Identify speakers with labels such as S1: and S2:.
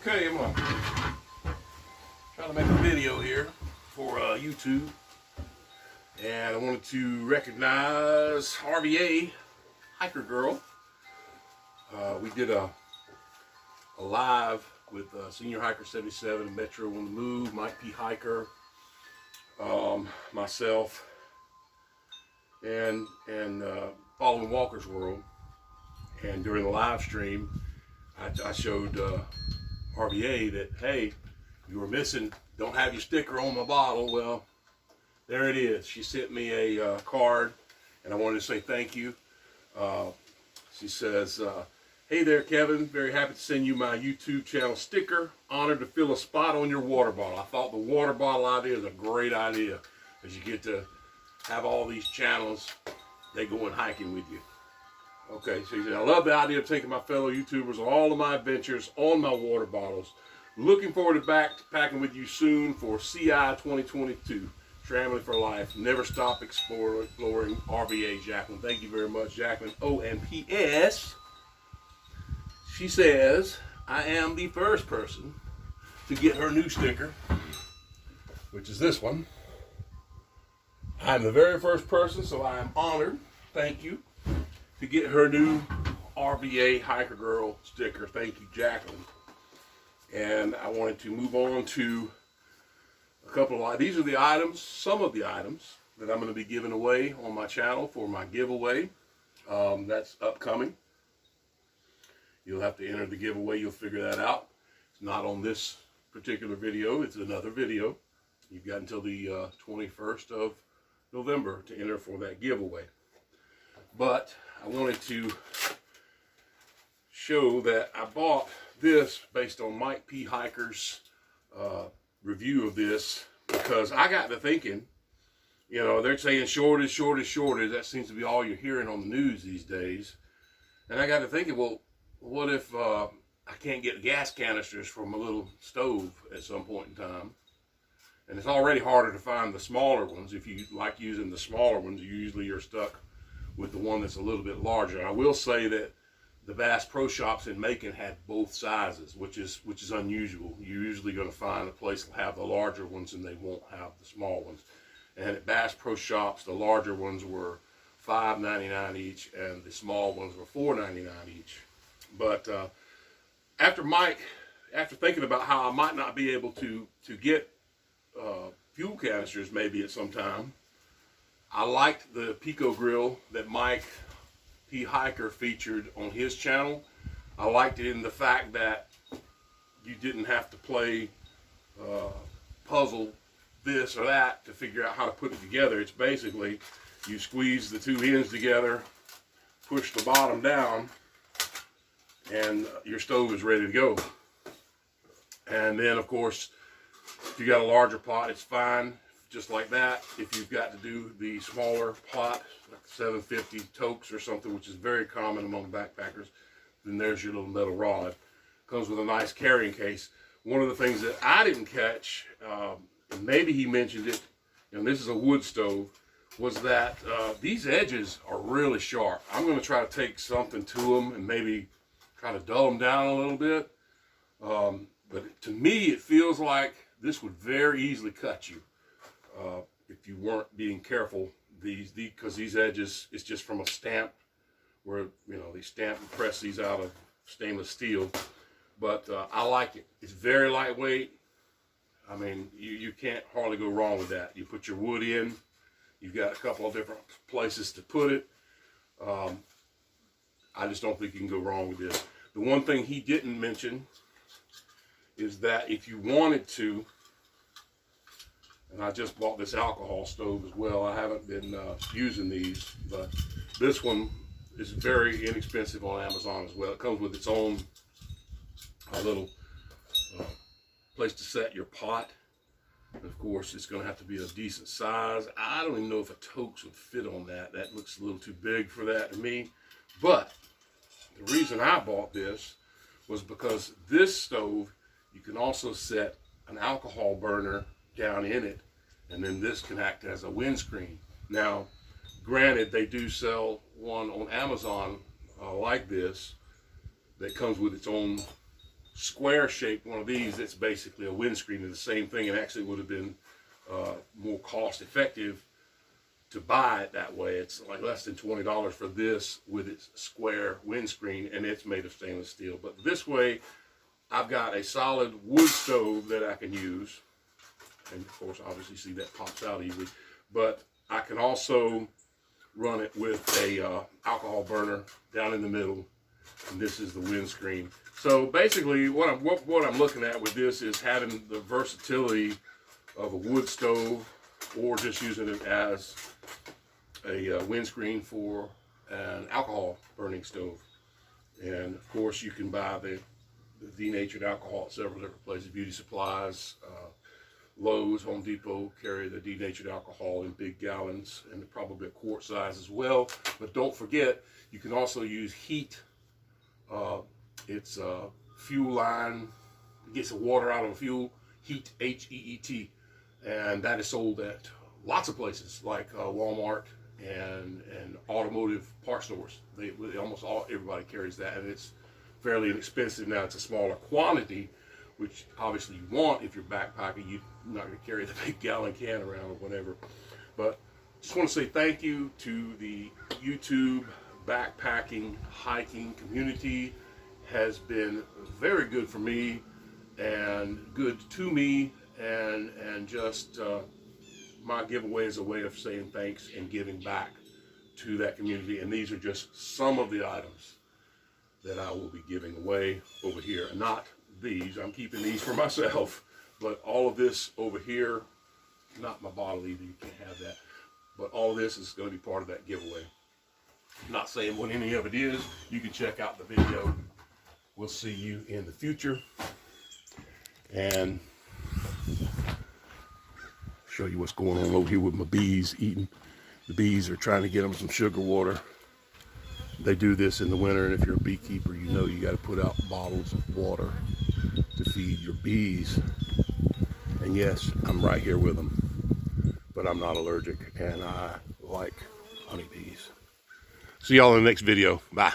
S1: Okay, I'm gonna try to make a video here for YouTube, and I wanted to recognize RVA Hiker Girl. We did a live with Senior Hiker 77, Metro on the Move, Mike P. Hiker, myself, and following Walker's World. And during the live stream, I showed RVA that, hey, you were missing, don't have your sticker on my bottle. Well, there it is. She sent me a card, and I wanted to say thank you. She says, hey there, Kevin. Very happy to send you my YouTube channel sticker. Honored to fill a spot on your water bottle. I thought the water bottle idea is a great idea, because you get to have all these channels, they going hiking with you. Okay, so he said, I love the idea of taking my fellow YouTubers on all of my adventures on my water bottles. Looking forward to backpacking with you soon for CI 2022. Traveling for life. Never stop exploring. RVA, Jacqueline. Thank you very much, Jacqueline. Oh, and P.S. She says, I am the first person to get her new sticker, which is this one. I'm the very first person, so I am honored. Thank you. To get her new RVA Hiker Girl sticker. Thank you, Jacqueline. And I wanted to move on to a couple of, these are the items, some of the items that I'm going to be giving away on my channel for my giveaway. That's upcoming. You'll have to enter the giveaway, you'll figure that out. It's not on this particular video, it's another video. You've got until the 21st of November to enter for that giveaway. But I wanted to show that I bought this based on Mike P. Hiker's review of this, because I got to thinking, you know, they're saying shortage, shortage, shortage. That seems to be all you're hearing on the news these days. And I got to thinking, well, what if I can't get gas canisters from a little stove at some point in time? And it's already harder to find the smaller ones. If you like using the smaller ones, usually you're stuck with the one that's a little bit larger. I will say that the Bass Pro Shops in Macon had both sizes, which is unusual. You're usually going to find a place will have the larger ones and they won't have the small ones. And at Bass Pro Shops, the larger ones were $5.99 each, and the small ones were $4.99 each. But after thinking about how I might not be able to get fuel canisters maybe at some time, I liked the Picogrill that Mike P. Hiker featured on his channel. I liked it in the fact that you didn't have to play puzzle this or that to figure out how to put it together. It's basically you squeeze the two ends together, push the bottom down, and your stove is ready to go. And then, of course, if you got a larger pot, it's fine. Just like that. If you've got to do the smaller pot, like 750 Tokes or something, which is very common among backpackers, then there's your little metal rod. Comes with a nice carrying case. One of the things that I didn't catch, and maybe he mentioned it, and this is a wood stove, was that these edges are really sharp. I'm going to try to take something to them and maybe try to dull them down a little bit. But to me, it feels like this would very easily cut you. If you weren't being careful, because these edges, it's just from a stamp, where, you know, they stamp and press these out of stainless steel. But I like it. It's very lightweight. I mean, you can't hardly go wrong with that. You put your wood in, you've got a couple of different places to put it. I just don't think you can go wrong with this. The one thing he didn't mention is that if you wanted to, and I just bought this alcohol stove as well. I haven't been using these, but this one is very inexpensive on Amazon as well. It comes with its own little place to set your pot. And of course, it's going to have to be a decent size. I don't even know if a Tokes would fit on that. That looks a little too big for that to me. But the reason I bought this was because this stove, you can also set an alcohol burner down in it, and then this can act as a windscreen. Now, granted, they do sell one on Amazon like this that comes with its own square shaped one of these, it's basically a windscreen. It's the same thing, and actually would have been more cost effective to buy it that way. It's like less than $20 for this with its square windscreen, and it's made of stainless steel. But this way, I've got a solid wood stove that I can use, and of course, obviously, see that pops out easily. But I can also run it with a alcohol burner down in the middle, and this is the windscreen. So basically, what I'm looking at with this is having the versatility of a wood stove, or just using it as a windscreen for an alcohol burning stove. And of course, you can buy the denatured alcohol at several different places. Beauty supplies, Lowe's, Home Depot carry the denatured alcohol in big gallons, and probably a quart size as well. But don't forget, you can also use heat. It's a fuel line. It gets the water out of a fuel. Heat, H-E-E-T. And that is sold at lots of places like Walmart and automotive part stores. Everybody carries that, and it's fairly inexpensive. Now, it's a smaller quantity, which obviously you want if you're backpacking. You're not going to carry the big gallon can around or whatever. But just want to say thank you to the YouTube backpacking hiking community. Has been very good for me and good to me, and just my giveaway is a way of saying thanks and giving back to that community. And these are just some of the items that I will be giving away over here. Not these, I'm keeping these for myself, but all of this over here, not my bottle either, you can't have that, but all of this is going to be part of that giveaway. I'm not saying what any of it is. You can check out the video. We'll see you in the future, and show you what's going on over here with my bees eating. The bees are trying to get them some sugar water. They do this in the winter, and if you're a beekeeper, you know you got to put out bottles of water to feed your bees. And yes, I'm right here with them, but I'm not allergic, and I like honeybees. See y'all in the next video. Bye.